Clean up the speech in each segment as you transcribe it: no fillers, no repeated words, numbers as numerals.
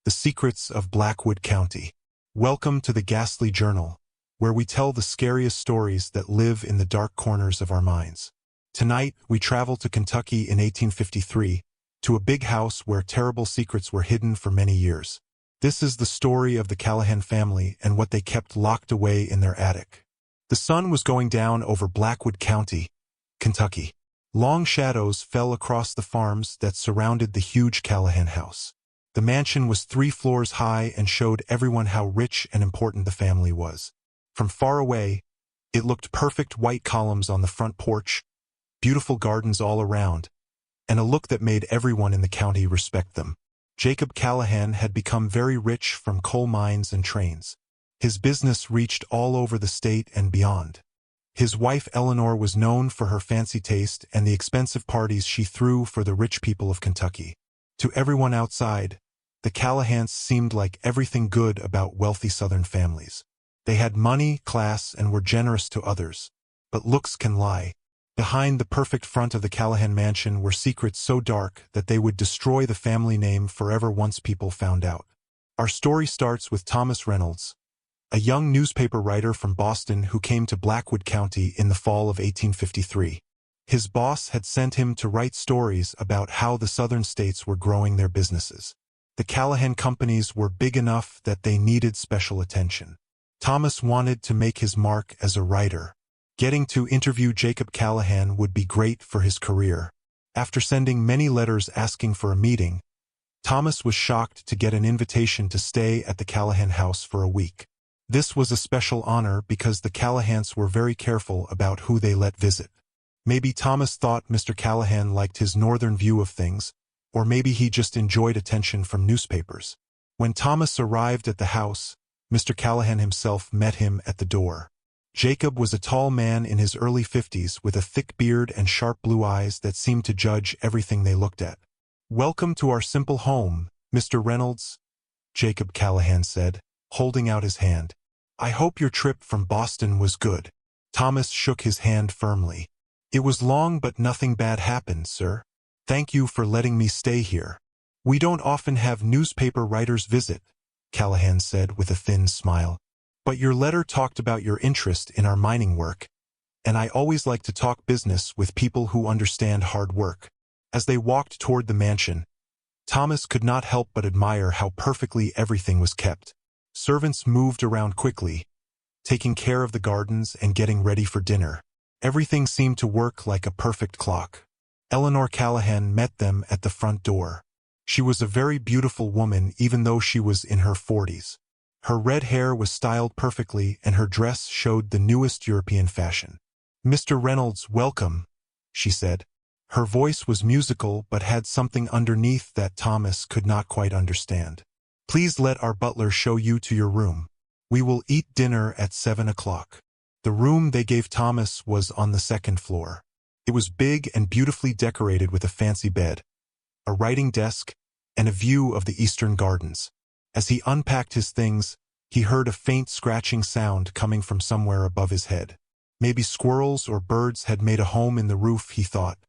The Secrets of Blackwood County. Welcome to the Ghastly Journal, where we tell the scariest stories that live in the dark corners of our minds. Tonight, we travel to Kentucky in 1853, to a big house where terrible secrets were hidden for many years. This is the story of the Callahan family and what they kept locked away in their attic. The sun was going down over Blackwood County, Kentucky. Long shadows fell across the farms that surrounded the huge Callahan house. The mansion was 3 floors high and showed everyone how rich and important the family was. From far away, it looked perfect: white columns on the front porch, beautiful gardens all around, and a look that made everyone in the county respect them. Jacob Callahan had become very rich from coal mines and trains. His business reached all over the state and beyond. His wife Eleanor was known for her fancy taste and the expensive parties she threw for the rich people of Kentucky. To everyone outside, the Callahans seemed like everything good about wealthy Southern families. They had money, class, and were generous to others. But looks can lie. Behind the perfect front of the Callahan mansion were secrets so dark that they would destroy the family name forever once people found out. Our story starts with Thomas Reynolds, a young newspaper writer from Boston who came to Blackwood County in the fall of 1853. His boss had sent him to write stories about how the southern states were growing their businesses. The Callahan companies were big enough that they needed special attention. Thomas wanted to make his mark as a writer. Getting to interview Jacob Callahan would be great for his career. After sending many letters asking for a meeting, Thomas was shocked to get an invitation to stay at the Callahan house for a week. This was a special honor because the Callahans were very careful about who they let visit. Maybe Thomas thought Mr. Callahan liked his northern view of things, or maybe he just enjoyed attention from newspapers. When Thomas arrived at the house, Mr. Callahan himself met him at the door. Jacob was a tall man in his early 50s with a thick beard and sharp blue eyes that seemed to judge everything they looked at. "Welcome to our simple home, Mr. Reynolds," Jacob Callahan said, holding out his hand. "I hope your trip from Boston was good." Thomas shook his hand firmly. "It was long, but nothing bad happened, sir. Thank you for letting me stay here. We don't often have newspaper writers visit," Callahan said with a thin smile. "But your letter talked about your interest in our mining work, and I always like to talk business with people who understand hard work." As they walked toward the mansion, Thomas could not help but admire how perfectly everything was kept. Servants moved around quickly, taking care of the gardens and getting ready for dinner. Everything seemed to work like a perfect clock. Eleanor Callahan met them at the front door. She was a very beautiful woman even though she was in her 40s. Her red hair was styled perfectly and her dress showed the newest European fashion. "Mr. Reynolds, welcome," she said. Her voice was musical but had something underneath that Thomas could not quite understand. "Please let our butler show you to your room. We will eat dinner at 7 o'clock. The room they gave Thomas was on the 2nd floor. It was big and beautifully decorated with a fancy bed, a writing desk, and a view of the eastern gardens. As he unpacked his things, he heard a faint scratching sound coming from somewhere above his head. Maybe squirrels or birds had made a home in the roof, he thought.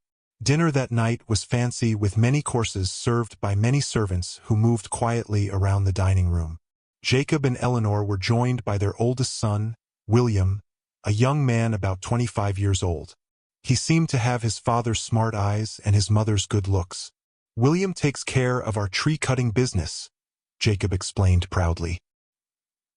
Dinner that night was fancy with many courses served by many servants who moved quietly around the dining room. Jacob and Eleanor were joined by their oldest son, William, a young man about 25 years old. He seemed to have his father's smart eyes and his mother's good looks. "William takes care of our tree-cutting business," Jacob explained proudly.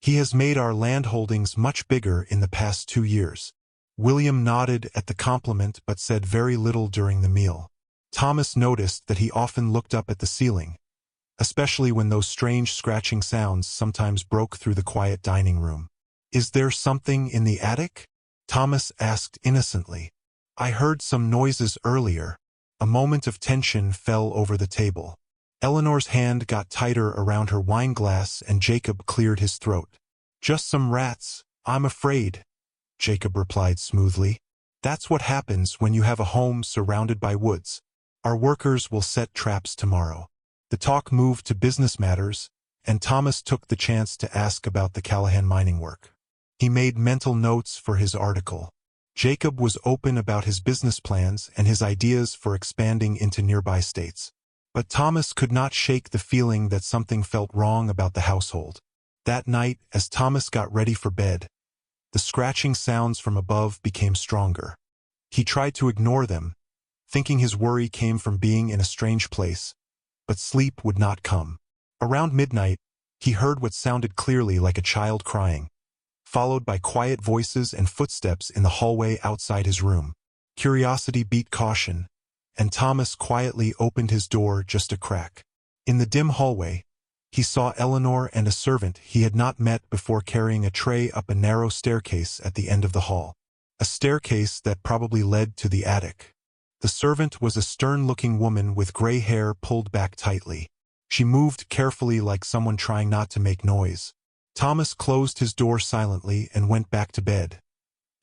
"He has made our land holdings much bigger in the past 2 years. William nodded at the compliment but said very little during the meal. Thomas noticed that he often looked up at the ceiling, especially when those strange scratching sounds sometimes broke through the quiet dining room. "Is there something in the attic?" Thomas asked innocently. "I heard some noises earlier." A moment of tension fell over the table. Eleanor's hand got tighter around her wine glass and Jacob cleared his throat. "Just some rats, I'm afraid," Jacob replied smoothly. "That's what happens when you have a home surrounded by woods. Our workers will set traps tomorrow." The talk moved to business matters, and Thomas took the chance to ask about the Callahan mining work. He made mental notes for his article. Jacob was open about his business plans and his ideas for expanding into nearby states. But Thomas could not shake the feeling that something felt wrong about the household. That night, as Thomas got ready for bed, the scratching sounds from above became stronger. He tried to ignore them, thinking his worry came from being in a strange place, but sleep would not come. Around midnight, he heard what sounded clearly like a child crying, followed by quiet voices and footsteps in the hallway outside his room. Curiosity beat caution, and Thomas quietly opened his door just a crack. In the dim hallway, he saw Eleanor and a servant he had not met before carrying a tray up a narrow staircase at the end of the hall. A staircase that probably led to the attic. The servant was a stern-looking woman with gray hair pulled back tightly. She moved carefully like someone trying not to make noise. Thomas closed his door silently and went back to bed,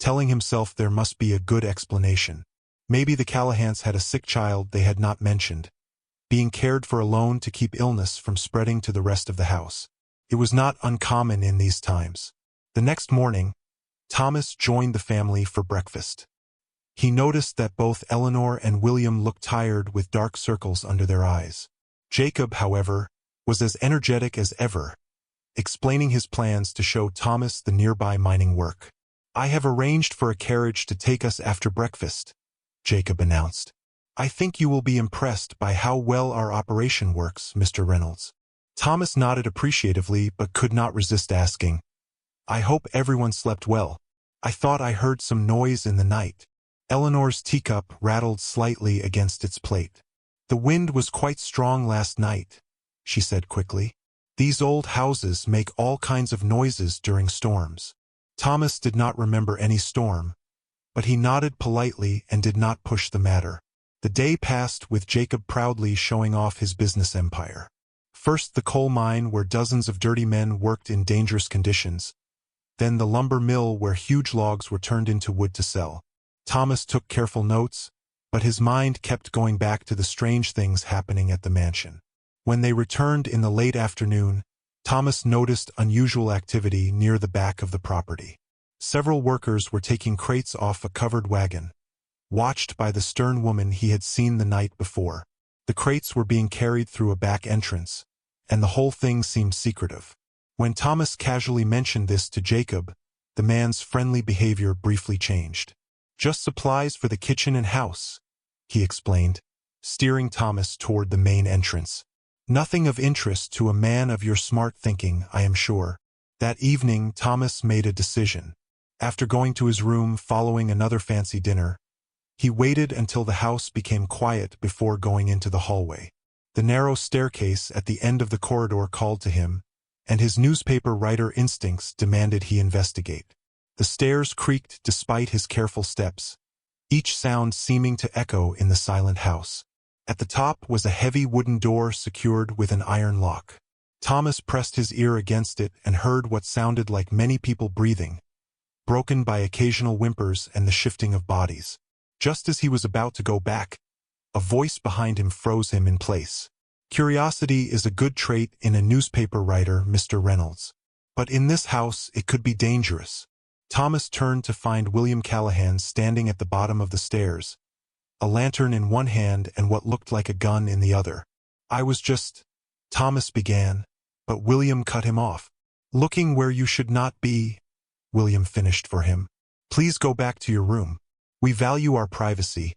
telling himself there must be a good explanation. Maybe the Callahans had a sick child they had not mentioned, being cared for alone to keep illness from spreading to the rest of the house. It was not uncommon in these times. The next morning, Thomas joined the family for breakfast. He noticed that both Eleanor and William looked tired with dark circles under their eyes. Jacob, however, was as energetic as ever, explaining his plans to show Thomas the nearby mining work. "I have arranged for a carriage to take us after breakfast," Jacob announced. "I think you will be impressed by how well our operation works, Mr. Reynolds." Thomas nodded appreciatively but could not resist asking, "I hope everyone slept well. I thought I heard some noise in the night." Eleanor's teacup rattled slightly against its plate. "The wind was quite strong last night," she said quickly. "These old houses make all kinds of noises during storms." Thomas did not remember any storm, but he nodded politely and did not push the matter. The day passed with Jacob proudly showing off his business empire. First the coal mine where dozens of dirty men worked in dangerous conditions, then the lumber mill where huge logs were turned into wood to sell. Thomas took careful notes, but his mind kept going back to the strange things happening at the mansion. When they returned in the late afternoon, Thomas noticed unusual activity near the back of the property. Several workers were taking crates off a covered wagon, watched by the stern woman he had seen the night before. The crates were being carried through a back entrance, and the whole thing seemed secretive. When Thomas casually mentioned this to Jacob, the man's friendly behavior briefly changed. "Just supplies for the kitchen and house," he explained, steering Thomas toward the main entrance. "Nothing of interest to a man of your smart thinking, I am sure." That evening, Thomas made a decision. After going to his room following another fancy dinner, he waited until the house became quiet before going into the hallway. The narrow staircase at the end of the corridor called to him, and his newspaper writer instincts demanded he investigate. The stairs creaked despite his careful steps, each sound seeming to echo in the silent house. At the top was a heavy wooden door secured with an iron lock. Thomas pressed his ear against it and heard what sounded like many people breathing, broken by occasional whimpers and the shifting of bodies. Just as he was about to go back, a voice behind him froze him in place. "Curiosity is a good trait in a newspaper writer, Mr. Reynolds. But in this house it could be dangerous." Thomas turned to find William Callahan standing at the bottom of the stairs, a lantern in one hand and what looked like a gun in the other. "I was just—" Thomas began, but William cut him off. "Looking where you should not be," William finished for him. "Please go back to your room. We value our privacy,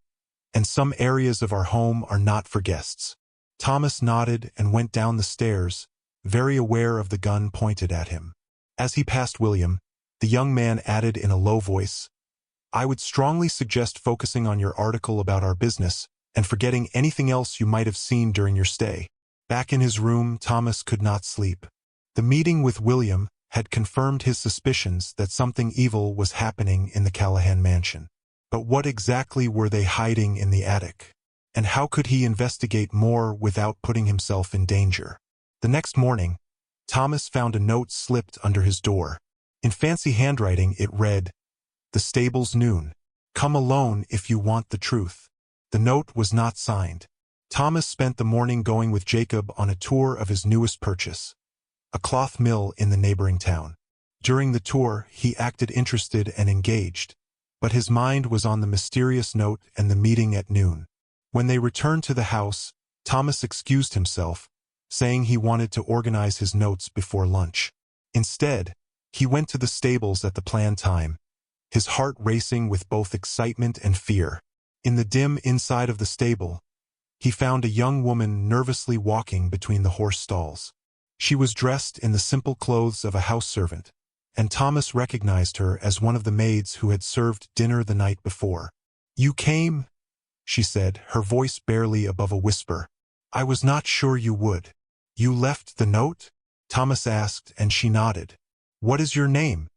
and some areas of our home are not for guests." Thomas nodded and went down the stairs, very aware of the gun pointed at him. As he passed William, the young man added in a low voice, "I would strongly suggest focusing on your article about our business and forgetting anything else you might have seen during your stay." Back in his room, Thomas could not sleep. The meeting with William had confirmed his suspicions that something evil was happening in the Callahan mansion. But what exactly were they hiding in the attic? And how could he investigate more without putting himself in danger? The next morning, Thomas found a note slipped under his door. In fancy handwriting it read, "The stable's noon. Come alone if you want the truth." The note was not signed. Thomas spent the morning going with Jacob on a tour of his newest purchase, a cloth mill in the neighboring town. During the tour, he acted interested and engaged, but his mind was on the mysterious note and the meeting at noon. When they returned to the house, Thomas excused himself, saying he wanted to organize his notes before lunch. Instead, he went to the stables at the planned time, his heart racing with both excitement and fear. In the dim inside of the stable, he found a young woman nervously walking between the horse stalls. She was dressed in the simple clothes of a house servant, and Thomas recognized her as one of the maids who had served dinner the night before. "You came?" she said, her voice barely above a whisper. "I was not sure you would." "You left the note?" Thomas asked, and she nodded. "What is your name?"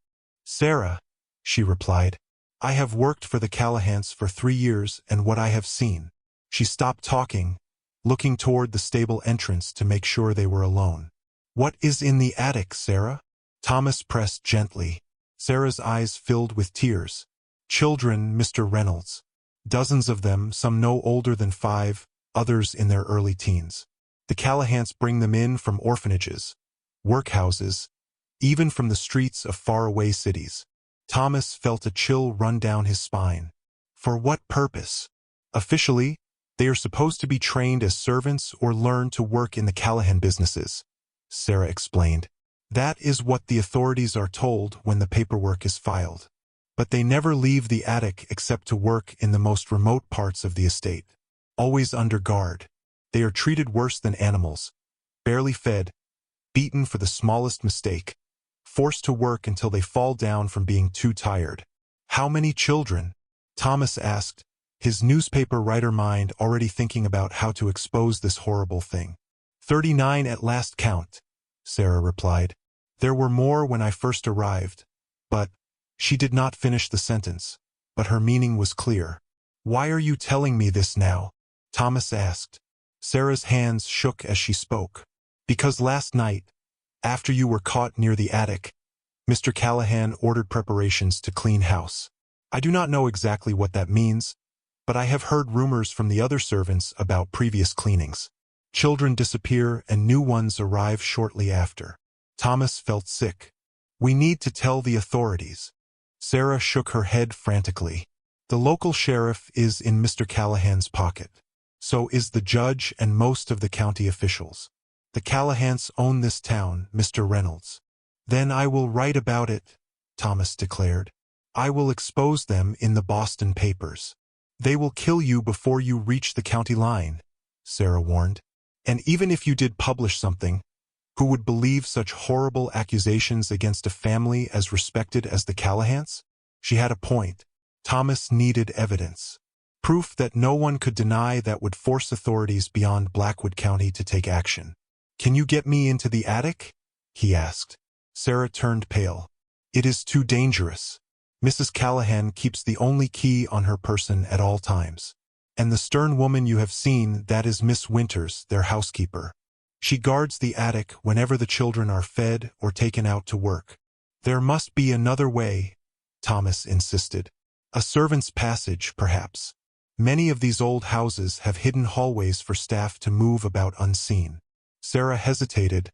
"Sarah," she replied. "I have worked for the Callahans for 3 years, and what I have seen." She stopped talking, looking toward the stable entrance to make sure they were alone. "What is in the attic, Sarah?" Thomas pressed gently. Sarah's eyes filled with tears. "Children, Mr. Reynolds. Dozens of them, some no older than 5, others in their early teens. The Callahans bring them in from orphanages, workhouses, even from the streets of faraway cities." Thomas felt a chill run down his spine. "For what purpose?" "Officially, they are supposed to be trained as servants or learn to work in the Callahan businesses," Sarah explained. "That is what the authorities are told when the paperwork is filed. But they never leave the attic except to work in the most remote parts of the estate, always under guard. They are treated worse than animals, barely fed, beaten for the smallest mistake, forced to work until they fall down from being too tired." "How many children?" Thomas asked, his newspaper writer mind already thinking about how to expose this horrible thing. 39 at last count," Sarah replied. "There were more when I first arrived, but—" She did not finish the sentence, but her meaning was clear. "Why are you telling me this now?" Thomas asked. Sarah's hands shook as she spoke. "Because last night, after you were caught near the attic, Mr. Callahan ordered preparations to clean house. I do not know exactly what that means, but I have heard rumors from the other servants about previous cleanings. Children disappear and new ones arrive shortly after." Thomas felt sick. "We need to tell the authorities." Sarah shook her head frantically. "The local sheriff is in Mr. Callahan's pocket. So is the judge and most of the county officials. The Callahans own this town, Mr. Reynolds." "Then I will write about it," Thomas declared. "I will expose them in the Boston papers." "They will kill you before you reach the county line," Sarah warned. "And even if you did publish something, who would believe such horrible accusations against a family as respected as the Callahans?" She had a point. Thomas needed evidence. Proof that no one could deny that would force authorities beyond Blackwood County to take action. "Can you get me into the attic?" he asked. Sarah turned pale. "It is too dangerous. Mrs. Callahan keeps the only key on her person at all times. And the stern woman you have seen, that is Miss Winters, their housekeeper. She guards the attic whenever the children are fed or taken out to work." "There must be another way," Thomas insisted. "A servant's passage, perhaps. Many of these old houses have hidden hallways for staff to move about unseen." Sarah hesitated,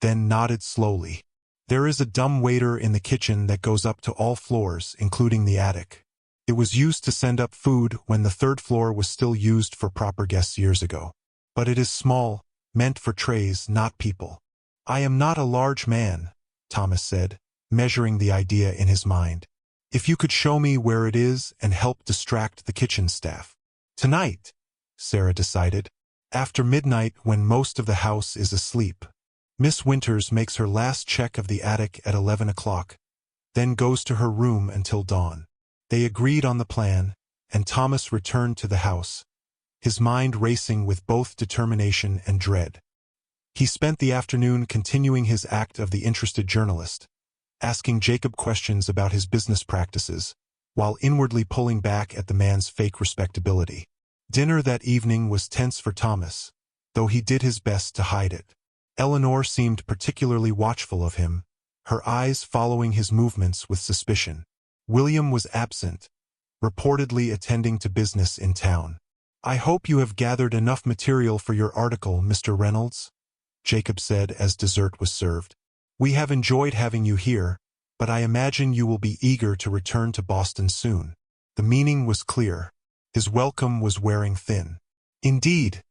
then nodded slowly. "There is a dumbwaiter in the kitchen that goes up to all floors, including the attic. It was used to send up food when the 3rd floor was still used for proper guests years ago. But it is small, meant for trays, not people." "I am not a large man," Thomas said, measuring the idea in his mind. "If you could show me where it is and help distract the kitchen staff." "Tonight," Sarah decided. "After midnight, when most of the house is asleep. Miss Winters makes her last check of the attic at 11 o'clock, then goes to her room until dawn." They agreed on the plan, and Thomas returned to the house, his mind racing with both determination and dread. He spent the afternoon continuing his act of the interested journalist, asking Jacob questions about his business practices, while inwardly pulling back at the man's fake respectability. Dinner that evening was tense for Thomas, though he did his best to hide it. Eleanor seemed particularly watchful of him, her eyes following his movements with suspicion. William was absent, reportedly attending to business in town. "I hope you have gathered enough material for your article, Mr. Reynolds," Jacob said as dessert was served. "We have enjoyed having you here, but I imagine you will be eager to return to Boston soon." The meaning was clear. His welcome was wearing thin. "Indeed,"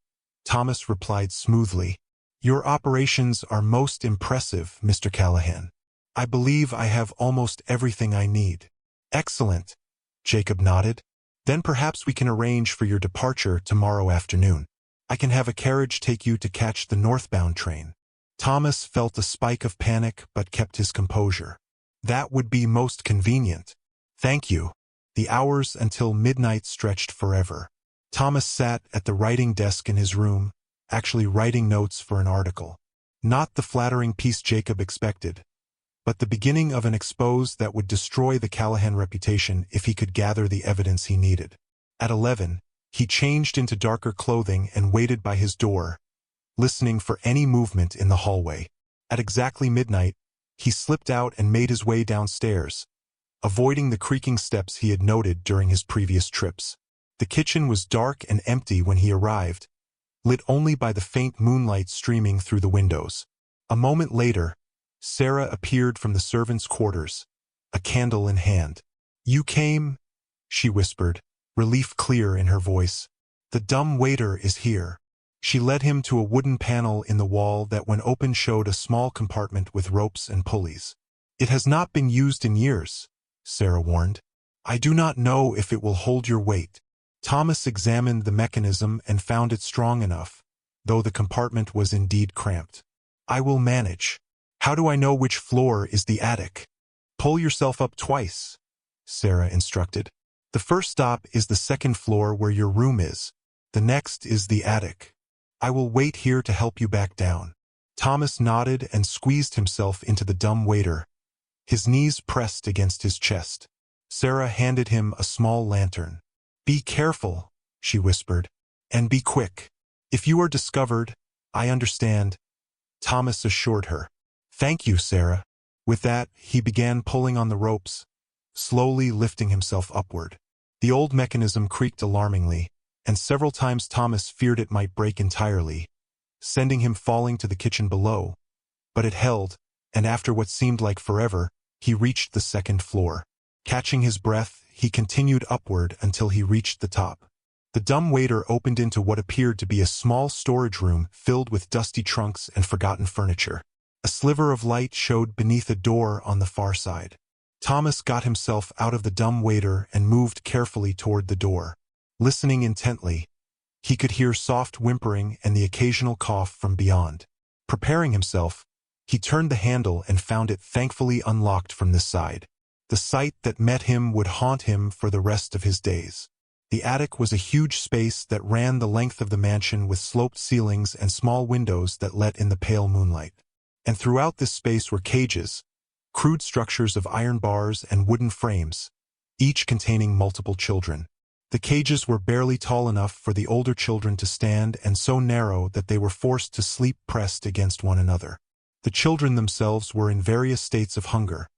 Thomas replied smoothly. "Your operations are most impressive, Mr. Callahan. I believe I have almost everything I need." "Excellent," Jacob nodded. "Then perhaps we can arrange for your departure tomorrow afternoon. I can have a carriage take you to catch the northbound train." Thomas felt a spike of panic but kept his composure. "That would be most convenient. Thank you." The hours until midnight stretched forever. Thomas sat at the writing desk in his room, actually writing notes for an article. Not the flattering piece Jacob expected, but the beginning of an expose that would destroy the Callahan reputation if he could gather the evidence he needed. At 11, he changed into darker clothing and waited by his door, listening for any movement in the hallway. At exactly midnight, he slipped out and made his way downstairs, avoiding the creaking steps he had noted during his previous trips. The kitchen was dark and empty when he arrived, lit only by the faint moonlight streaming through the windows. A moment later, Sarah appeared from the servants' quarters, a candle in hand. "You came?" she whispered, relief clear in her voice. "The dumb waiter is here." She led him to a wooden panel in the wall that when open showed a small compartment with ropes and pulleys. "It has not been used in years," Sarah warned. "I do not know if it will hold your weight." Thomas examined the mechanism and found it strong enough, though the compartment was indeed cramped. "I will manage. How do I know which floor is the attic?" "Pull yourself up twice," Sarah instructed. "The first stop is the second floor where your room is. The next is the attic. I will wait here to help you back down." Thomas nodded and squeezed himself into the dumb waiter, his knees pressed against his chest. Sarah handed him a small lantern. "Be careful," she whispered, "and be quick. If you are discovered, I understand," Thomas assured her. "Thank you, Sarah." With that, he began pulling on the ropes, slowly lifting himself upward. The old mechanism creaked alarmingly, and several times Thomas feared it might break entirely, sending him falling to the kitchen below. But it held, and after what seemed like forever, he reached the second floor. Catching his breath, he continued upward until he reached the top. The dumb waiter opened into what appeared to be a small storage room filled with dusty trunks and forgotten furniture. A sliver of light showed beneath a door on the far side. Thomas got himself out of the dumb waiter and moved carefully toward the door. Listening intently, he could hear soft whimpering and the occasional cough from beyond. Preparing himself, he turned the handle and found it thankfully unlocked from this side. The sight that met him would haunt him for the rest of his days. The attic was a huge space that ran the length of the mansion with sloped ceilings and small windows that let in the pale moonlight. And throughout this space were cages, crude structures of iron bars and wooden frames, each containing multiple children. The cages were barely tall enough for the older children to stand and so narrow that they were forced to sleep pressed against one another. The children themselves were in various states of hunger,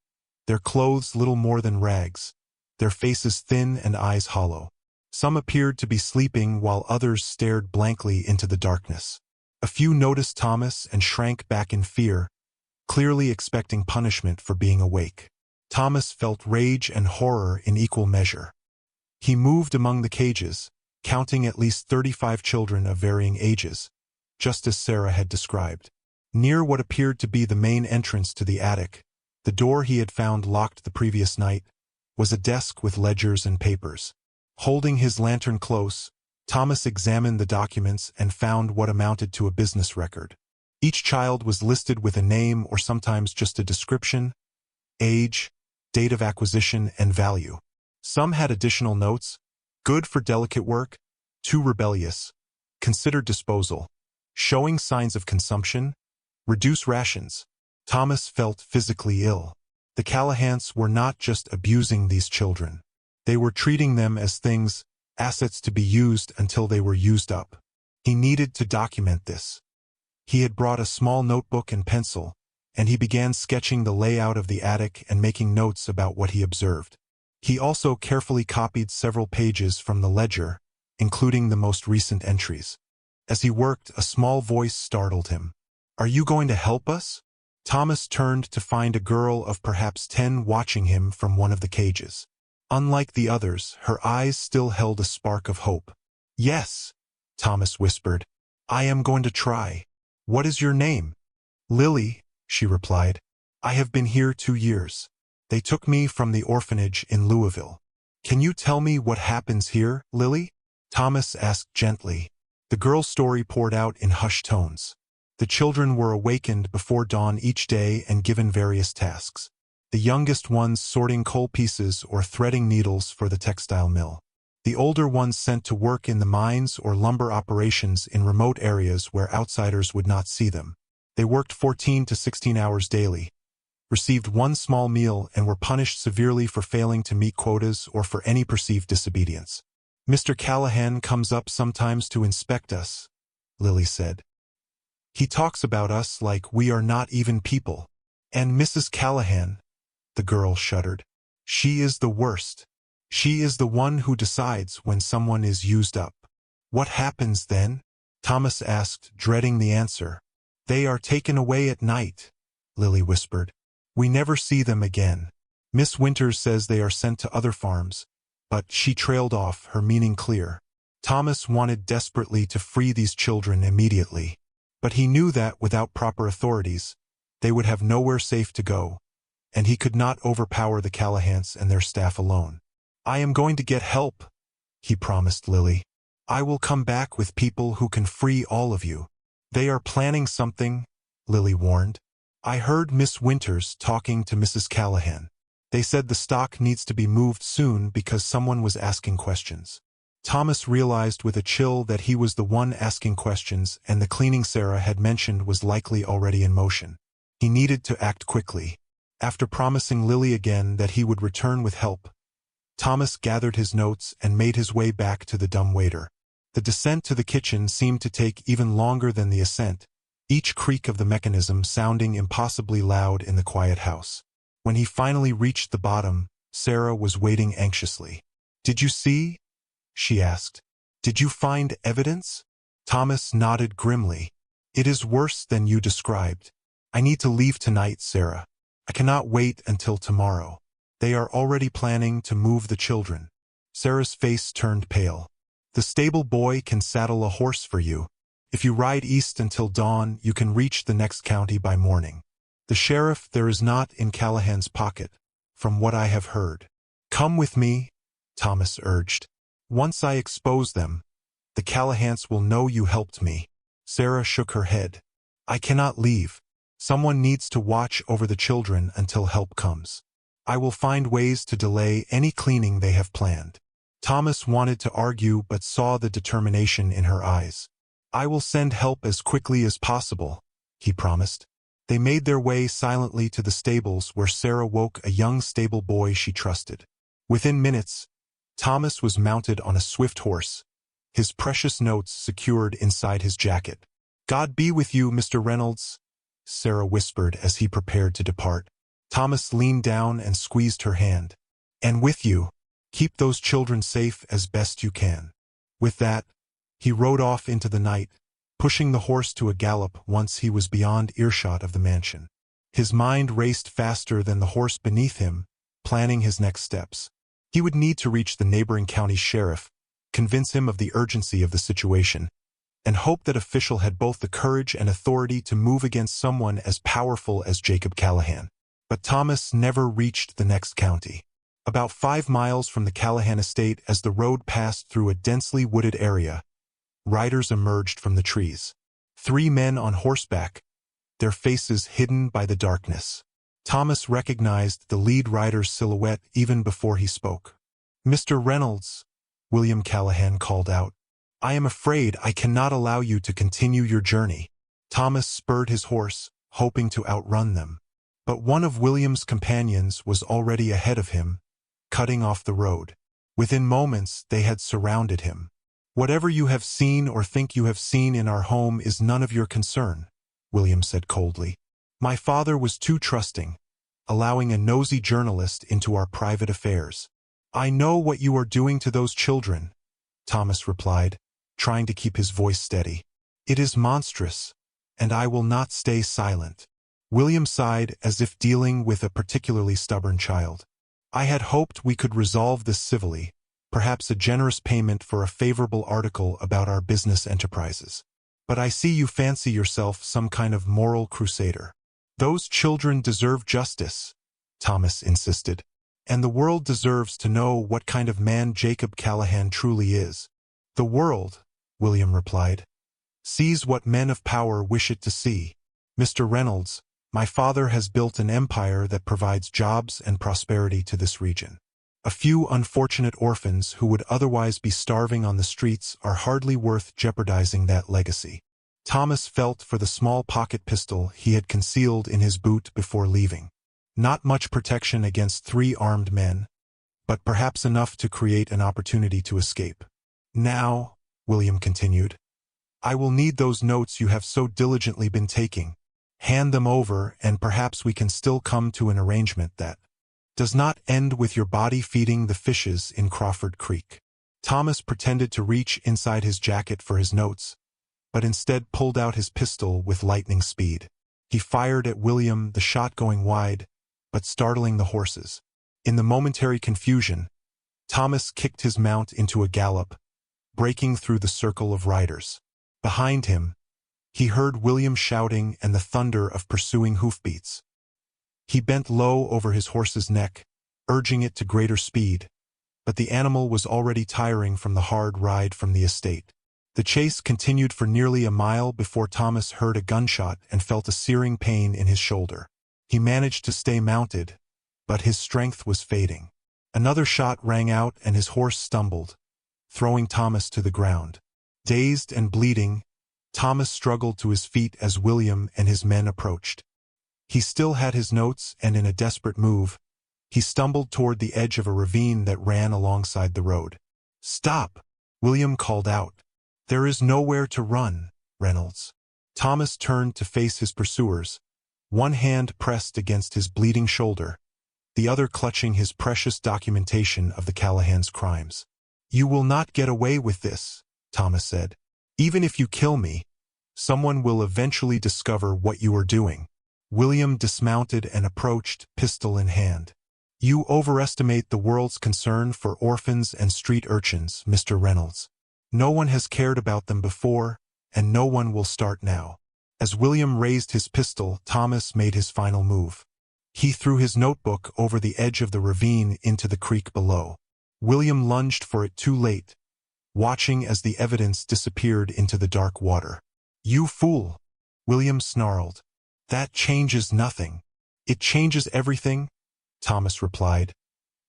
their clothes little more than rags, their faces thin and eyes hollow. Some appeared to be sleeping while others stared blankly into the darkness. A few noticed Thomas and shrank back in fear, clearly expecting punishment for being awake. Thomas felt rage and horror in equal measure. He moved among the cages, counting at least 35 children of varying ages, just as Sarah had described. Near what appeared to be the main entrance to the attic, the door he had found locked the previous night, was a desk with ledgers and papers. Holding his lantern close, Thomas examined the documents and found what amounted to a business record. Each child was listed with a name or sometimes just a description, age, date of acquisition, and value. Some had additional notes: good for delicate work, too rebellious, consider disposal, showing signs of consumption, reduce rations. Thomas felt physically ill. The Callahans were not just abusing these children. They were treating them as things, assets to be used until they were used up. He needed to document this. He had brought a small notebook and pencil, and he began sketching the layout of the attic and making notes about what he observed. He also carefully copied several pages from the ledger, including the most recent entries. As he worked, a small voice startled him. "Are you going to help us?" Thomas turned to find a girl of perhaps 10 watching him from one of the cages. Unlike the others, her eyes still held a spark of hope. "Yes," Thomas whispered. I am going to try. What is your name? Lily, she replied. I have been here 2 years. They took me from the orphanage in Louisville. Can you tell me what happens here, Lily? Thomas asked gently. The girl's story poured out in hushed tones. The children were awakened before dawn each day and given various tasks. The youngest ones sorting coal pieces or threading needles for the textile mill. The older ones sent to work in the mines or lumber operations in remote areas where outsiders would not see them. They worked 14 to 16 hours daily, received one small meal, and were punished severely for failing to meet quotas or for any perceived disobedience. Mr. Callahan comes up sometimes to inspect us, Lily said. He talks about us like we are not even people. And Mrs. Callahan, the girl shuddered. She is the worst. She is the one who decides when someone is used up. What happens then? Thomas asked, dreading the answer. They are taken away at night, Lily whispered. We never see them again. Miss Winters says they are sent to other farms, but she trailed off, her meaning clear. Thomas wanted desperately to free these children immediately, but he knew that without proper authorities, they would have nowhere safe to go, and he could not overpower the Callahans and their staff alone. I am going to get help, he promised Lily. I will come back with people who can free all of you. They are planning something, Lily warned. I heard Miss Winters talking to Mrs. Callahan. They said the stock needs to be moved soon because someone was asking questions. Thomas realized with a chill that he was the one asking questions, and the cleaning Sarah had mentioned was likely already in motion. He needed to act quickly. After promising Lily again that he would return with help, Thomas gathered his notes and made his way back to the dumbwaiter. The descent to the kitchen seemed to take even longer than the ascent, each creak of the mechanism sounding impossibly loud in the quiet house. When he finally reached the bottom, Sarah was waiting anxiously. Did you see? She asked. Did you find evidence? Thomas nodded grimly. It is worse than you described. I need to leave tonight, Sarah. I cannot wait until tomorrow. They are already planning to move the children. Sarah's face turned pale. The stable boy can saddle a horse for you. If you ride east until dawn, you can reach the next county by morning. The sheriff there is not in Callahan's pocket, from what I have heard. Come with me, Thomas urged. Once I expose them, the Callahans will know you helped me. Sarah shook her head. I cannot leave. Someone needs to watch over the children until help comes. I will find ways to delay any cleaning they have planned. Thomas wanted to argue but saw the determination in her eyes. I will send help as quickly as possible, he promised. They made their way silently to the stables where Sarah woke a young stable boy she trusted. Within minutes, Thomas was mounted on a swift horse, his precious notes secured inside his jacket. God be with you, Mr. Reynolds, Sarah whispered as he prepared to depart. Thomas leaned down and squeezed her hand. And with you. Keep those children safe as best you can. With that, he rode off into the night, pushing the horse to a gallop once he was beyond earshot of the mansion. His mind raced faster than the horse beneath him, planning his next steps. He would need to reach the neighboring county sheriff, convince him of the urgency of the situation, and hope that official had both the courage and authority to move against someone as powerful as Jacob Callahan. But Thomas never reached the next county. About 5 miles from the Callahan estate, as the road passed through a densely wooded area, riders emerged from the trees. 3 men on horseback, their faces hidden by the darkness. Thomas recognized the lead rider's silhouette even before he spoke. Mr. Reynolds, William Callahan called out. I am afraid I cannot allow you to continue your journey. Thomas spurred his horse, hoping to outrun them. But one of William's companions was already ahead of him, cutting off the road. Within moments, they had surrounded him. Whatever you have seen or think you have seen in our home is none of your concern, William said coldly. My father was too trusting, allowing a nosy journalist into our private affairs. I know what you are doing to those children, Thomas replied, trying to keep his voice steady. It is monstrous, and I will not stay silent. William sighed as if dealing with a particularly stubborn child. I had hoped we could resolve this civilly, perhaps a generous payment for a favorable article about our business enterprises. But I see you fancy yourself some kind of moral crusader. Those children deserve justice, Thomas insisted. And the world deserves to know what kind of man Jacob Callahan truly is. The world, William replied, sees what men of power wish it to see. Mr. Reynolds, my father has built an empire that provides jobs and prosperity to this region. A few unfortunate orphans who would otherwise be starving on the streets are hardly worth jeopardizing that legacy. Thomas felt for the small pocket pistol he had concealed in his boot before leaving. Not much protection against 3 armed men, but perhaps enough to create an opportunity to escape. Now, William continued, I will need those notes you have so diligently been taking. Hand them over, and perhaps we can still come to an arrangement that does not end with your body feeding the fishes in Crawford Creek. Thomas pretended to reach inside his jacket for his notes, but instead pulled out his pistol with lightning speed. He fired at William, the shot going wide, but startling the horses. In the momentary confusion, Thomas kicked his mount into a gallop, breaking through the circle of riders. Behind him, he heard William shouting and the thunder of pursuing hoofbeats. He bent low over his horse's neck, urging it to greater speed, but the animal was already tiring from the hard ride from the estate. The chase continued for nearly a mile before Thomas heard a gunshot and felt a searing pain in his shoulder. He managed to stay mounted, but his strength was fading. Another shot rang out and his horse stumbled, throwing Thomas to the ground. Dazed and bleeding, Thomas struggled to his feet as William and his men approached. He still had his notes, and in a desperate move, he stumbled toward the edge of a ravine that ran alongside the road. Stop! William called out. There is nowhere to run, Reynolds. Thomas turned to face his pursuers, one hand pressed against his bleeding shoulder, the other clutching his precious documentation of the Callahan's crimes. You will not get away with this, Thomas said. Even if you kill me, someone will eventually discover what you are doing. William dismounted and approached, pistol in hand. You overestimate the world's concern for orphans and street urchins, Mr. Reynolds. No one has cared about them before, and no one will start now. As William raised his pistol, Thomas made his final move. He threw his notebook over the edge of the ravine into the creek below. William lunged for it too late, watching as the evidence disappeared into the dark water. You fool! William snarled. That changes nothing. It changes everything, Thomas replied,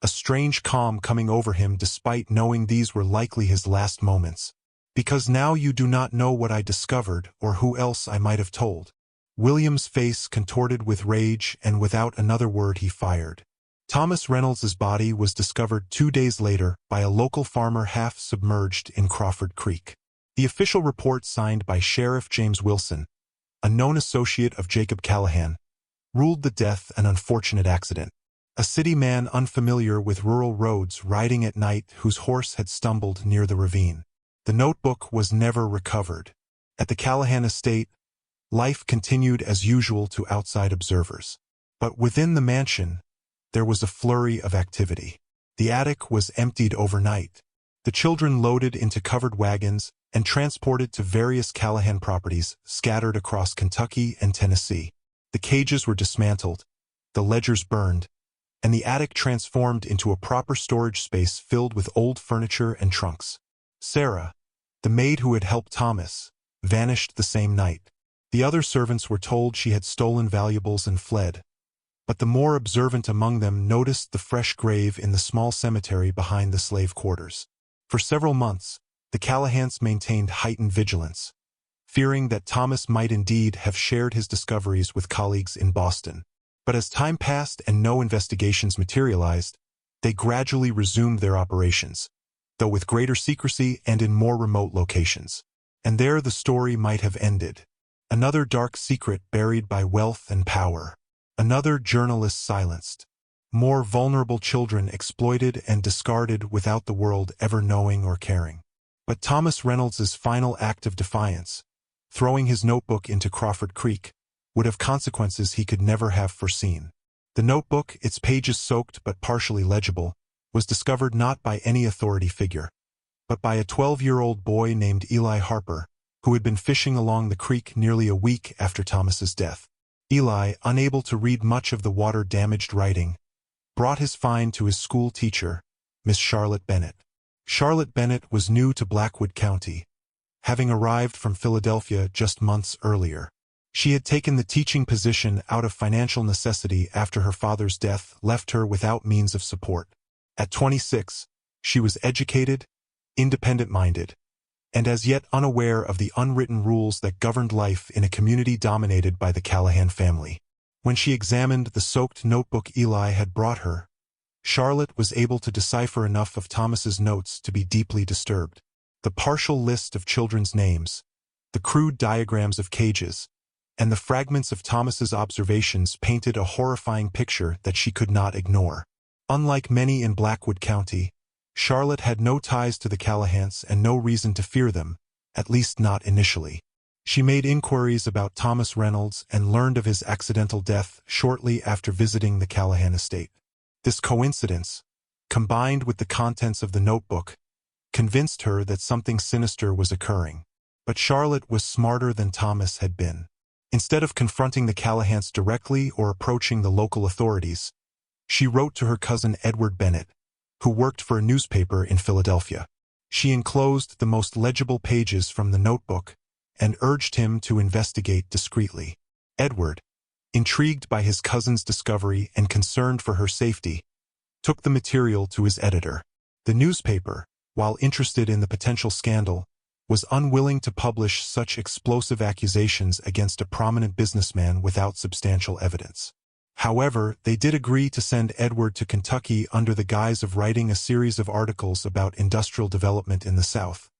a strange calm coming over him despite knowing these were likely his last moments. Because now you do not know what I discovered or who else I might have told. William's face contorted with rage, and without another word he fired. Thomas Reynolds's body was discovered 2 days later by a local farmer half submerged in Crawford Creek. The official report signed by Sheriff James Wilson, a known associate of Jacob Callahan, ruled the death an unfortunate accident. A city man unfamiliar with rural roads riding at night whose horse had stumbled near the ravine. The notebook was never recovered. At the Callahan estate, life continued as usual to outside observers. But within the mansion, there was a flurry of activity. The attic was emptied overnight. The children loaded into covered wagons and transported to various Callahan properties scattered across Kentucky and Tennessee. The cages were dismantled, the ledgers burned, and the attic transformed into a proper storage space filled with old furniture and trunks. Sarah, the maid who had helped Thomas, vanished the same night. The other servants were told she had stolen valuables and fled, but the more observant among them noticed the fresh grave in the small cemetery behind the slave quarters. For several months, the Callahans maintained heightened vigilance, fearing that Thomas might indeed have shared his discoveries with colleagues in Boston. But as time passed and no investigations materialized, they gradually resumed their operations, though with greater secrecy and in more remote locations. And there the story might have ended. Another dark secret buried by wealth and power. Another journalist silenced. More vulnerable children exploited and discarded without the world ever knowing or caring. But Thomas Reynolds's final act of defiance, throwing his notebook into Crawford Creek, would have consequences he could never have foreseen. The notebook, its pages soaked but partially legible, was discovered not by any authority figure, but by a 12-year-old boy named Eli Harper, who had been fishing along the creek nearly a week after Thomas's death. Eli, unable to read much of the water-damaged writing, brought his find to his school teacher, Miss Charlotte Bennett. Charlotte Bennett was new to Blackwood County, having arrived from Philadelphia just months earlier. She had taken the teaching position out of financial necessity after her father's death left her without means of support. At 26, she was educated, independent-minded, and as yet unaware of the unwritten rules that governed life in a community dominated by the Callahan family. When she examined the soaked notebook Eli had brought her, Charlotte was able to decipher enough of Thomas's notes to be deeply disturbed. The partial list of children's names, the crude diagrams of cages, and the fragments of Thomas's observations painted a horrifying picture that she could not ignore. Unlike many in Blackwood County, Charlotte had no ties to the Callahans and no reason to fear them, at least not initially. She made inquiries about Thomas Reynolds and learned of his accidental death shortly after visiting the Callahan estate. This coincidence, combined with the contents of the notebook, convinced her that something sinister was occurring. But Charlotte was smarter than Thomas had been. Instead of confronting the Callahans directly or approaching the local authorities, she wrote to her cousin Edward Bennett, who worked for a newspaper in Philadelphia. She enclosed the most legible pages from the notebook and urged him to investigate discreetly. Edward, intrigued by his cousin's discovery and concerned for her safety, took the material to his editor. The newspaper, while interested in the potential scandal, was unwilling to publish such explosive accusations against a prominent businessman without substantial evidence. However, they did agree to send Edward to Kentucky under the guise of writing a series of articles about industrial development in the South,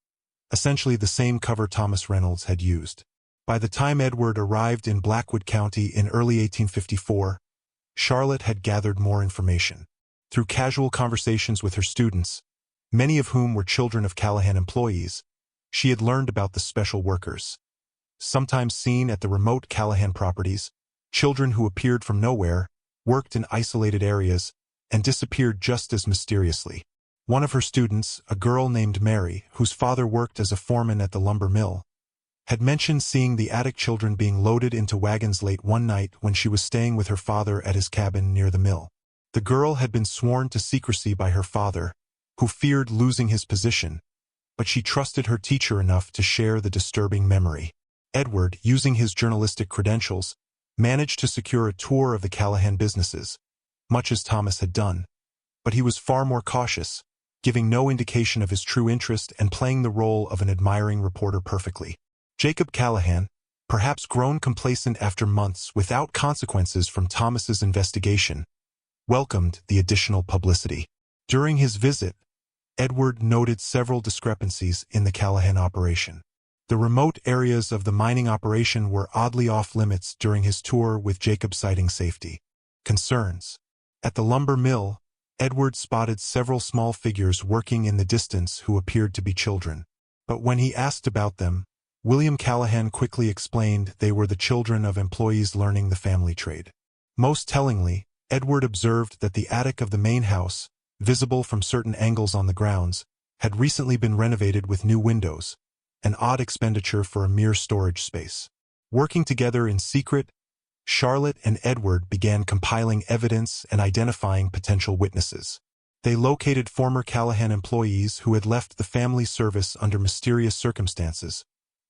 essentially the same cover Thomas Reynolds had used. By the time Edward arrived in Blackwood County in early 1854, Charlotte had gathered more information. Through casual conversations with her students, many of whom were children of Callahan employees, she had learned about the special workers. Sometimes seen at the remote Callahan properties, children who appeared from nowhere, worked in isolated areas, and disappeared just as mysteriously. One of her students, a girl named Mary, whose father worked as a foreman at the lumber mill, had mentioned seeing the attic children being loaded into wagons late one night when she was staying with her father at his cabin near the mill. The girl had been sworn to secrecy by her father, who feared losing his position, but she trusted her teacher enough to share the disturbing memory. Edward, using his journalistic credentials, managed to secure a tour of the Callahan businesses, much as Thomas had done, but he was far more cautious, giving no indication of his true interest and playing the role of an admiring reporter perfectly. Jacob Callahan, perhaps grown complacent after months without consequences from Thomas's investigation, welcomed the additional publicity. During his visit, Edward noted several discrepancies in the Callahan operation. The remote areas of the mining operation were oddly off-limits during his tour, with Jacob citing safety concerns. At the lumber mill, Edward spotted several small figures working in the distance who appeared to be children. But when he asked about them, William Callahan quickly explained they were the children of employees learning the family trade. Most tellingly, Edward observed that the attic of the main house, visible from certain angles on the grounds, had recently been renovated with new windows, an odd expenditure for a mere storage space. Working together in secret, Charlotte and Edward began compiling evidence and identifying potential witnesses. They located former Callahan employees who had left the family service under mysterious circumstances,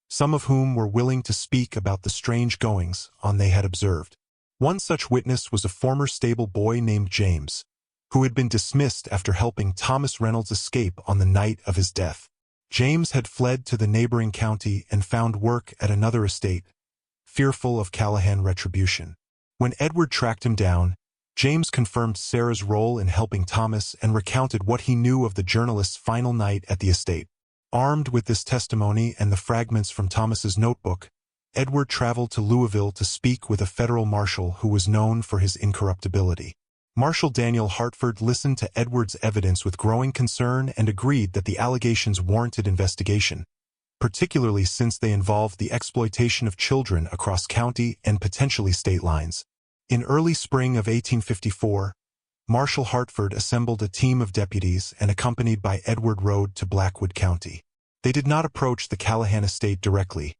some of whom were willing to speak about the strange goings-on they had observed. One such witness was a former stable boy named James, who had been dismissed after helping Thomas Reynolds escape on the night of his death. James had fled to the neighboring county and found work at another estate, fearful of Callahan retribution. When Edward tracked him down, James confirmed Sarah's role in helping Thomas and recounted what he knew of the journalist's final night at the estate. Armed with this testimony and the fragments from Thomas's notebook, Edward traveled to Louisville to speak with a federal marshal who was known for his incorruptibility. Marshal Daniel Hartford listened to Edward's evidence with growing concern and agreed that the allegations warranted investigation, particularly since they involved the exploitation of children across county and potentially state lines. In early spring of 1854, Marshal Hartford assembled a team of deputies and, accompanied by Edward, rode to Blackwood County. They did not approach the Callahan estate directly,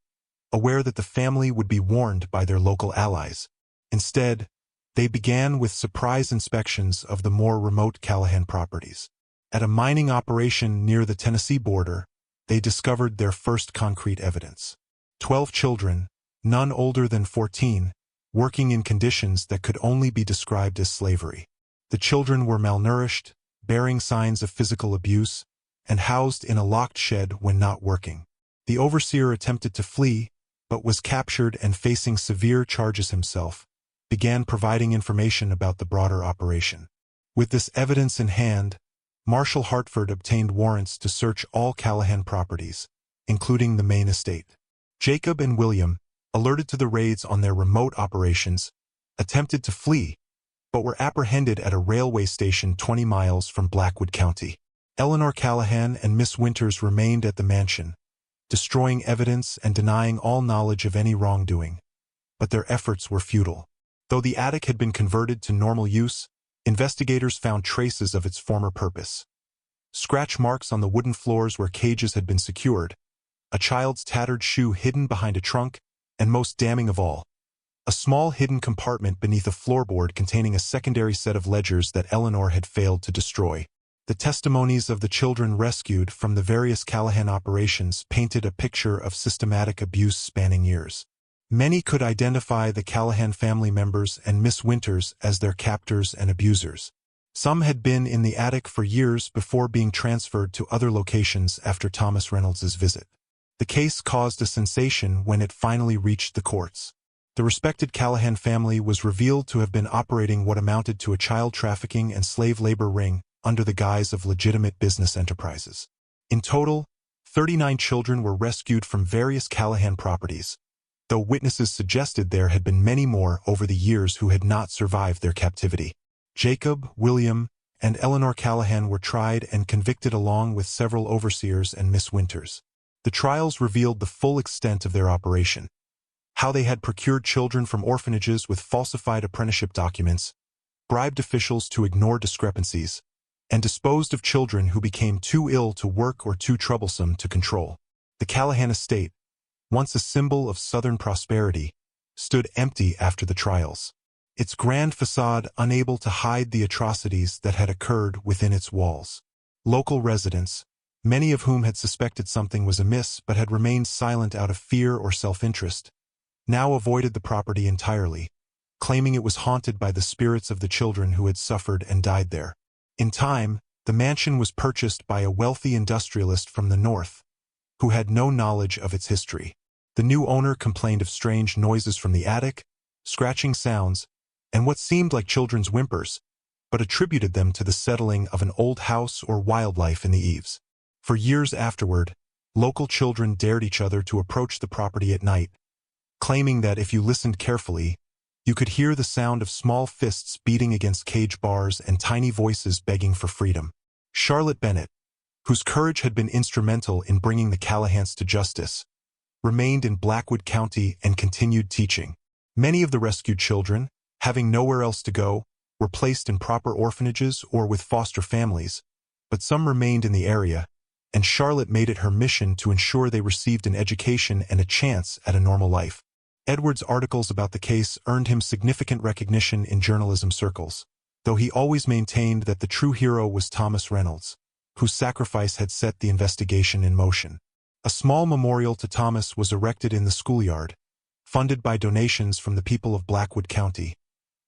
aware that the family would be warned by their local allies. Instead, they began with surprise inspections of the more remote Callahan properties. At a mining operation near the Tennessee border, they discovered their first concrete evidence. 12 children, none older than 14, working in conditions that could only be described as slavery. The children were malnourished, bearing signs of physical abuse, and housed in a locked shed when not working. The overseer attempted to flee, but was captured and facing severe charges himself, began providing information about the broader operation. With this evidence in hand, Marshal Hartford obtained warrants to search all Callahan properties, including the main estate. Jacob and William, alerted to the raids on their remote operations, attempted to flee, but were apprehended at a railway station 20 miles from Blackwood County. Eleanor Callahan and Miss Winters remained at the mansion, destroying evidence and denying all knowledge of any wrongdoing. But their efforts were futile. Though the attic had been converted to normal use, investigators found traces of its former purpose. Scratch marks on the wooden floors where cages had been secured, a child's tattered shoe hidden behind a trunk, and most damning of all, a small hidden compartment beneath a floorboard containing a secondary set of ledgers that Eleanor had failed to destroy. The testimonies of the children rescued from the various Callahan operations painted a picture of systematic abuse spanning years. Many could identify the Callahan family members and Miss Winters as their captors and abusers. Some had been in the attic for years before being transferred to other locations after Thomas Reynolds's visit. The case caused a sensation when it finally reached the courts. The respected Callahan family was revealed to have been operating what amounted to a child trafficking and slave labor ring under the guise of legitimate business enterprises. In total, 39 children were rescued from various Callahan properties, though witnesses suggested there had been many more over the years who had not survived their captivity. Jacob, William, and Eleanor Callahan were tried and convicted along with several overseers and Miss Winters. The trials revealed the full extent of their operation, how they had procured children from orphanages with falsified apprenticeship documents, bribed officials to ignore discrepancies, and disposed of children who became too ill to work or too troublesome to control. The Callahan estate, once a symbol of Southern prosperity, stood empty after the trials, its grand facade unable to hide the atrocities that had occurred within its walls. Local residents, many of whom had suspected something was amiss but had remained silent out of fear or self-interest, now avoided the property entirely, claiming it was haunted by the spirits of the children who had suffered and died there. In time, the mansion was purchased by a wealthy industrialist from the north, who had no knowledge of its history. The new owner complained of strange noises from the attic, scratching sounds, and what seemed like children's whimpers, but attributed them to the settling of an old house or wildlife in the eaves. For years afterward, local children dared each other to approach the property at night, claiming that if you listened carefully, you could hear the sound of small fists beating against cage bars and tiny voices begging for freedom. Charlotte Bennett, whose courage had been instrumental in bringing the Callahans to justice, remained in Blackwood County and continued teaching. Many of the rescued children, having nowhere else to go, were placed in proper orphanages or with foster families, but some remained in the area, and Charlotte made it her mission to ensure they received an education and a chance at a normal life. Edwards' articles about the case earned him significant recognition in journalism circles, though he always maintained that the true hero was Thomas Reynolds, whose sacrifice had set the investigation in motion. A small memorial to Thomas was erected in the schoolyard, funded by donations from the people of Blackwood County,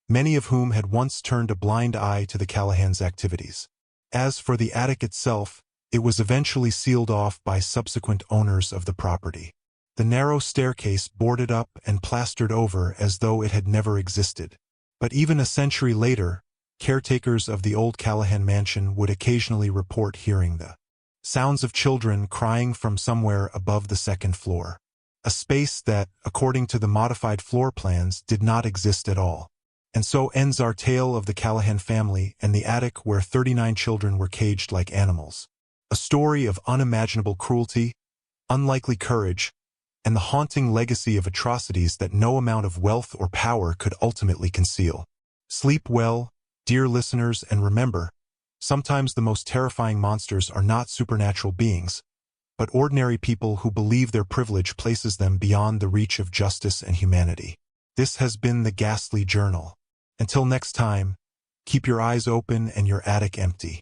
many of whom had once turned a blind eye to the Callahans' activities. As for the attic itself, it was eventually sealed off by subsequent owners of the property. The narrow staircase boarded up and plastered over as though it had never existed. But even a century later, caretakers of the old Callahan mansion would occasionally report hearing the sounds of children crying from somewhere above the second floor, a space that, according to the modified floor plans, did not exist at all. And so ends our tale of the Callahan family and the attic where 39 children were caged like animals. A story of unimaginable cruelty, unlikely courage, and the haunting legacy of atrocities that no amount of wealth or power could ultimately conceal. Sleep well, dear listeners, and remember, sometimes the most terrifying monsters are not supernatural beings, but ordinary people who believe their privilege places them beyond the reach of justice and humanity. This has been the Ghastly Journal. Until next time, keep your eyes open and your attic empty.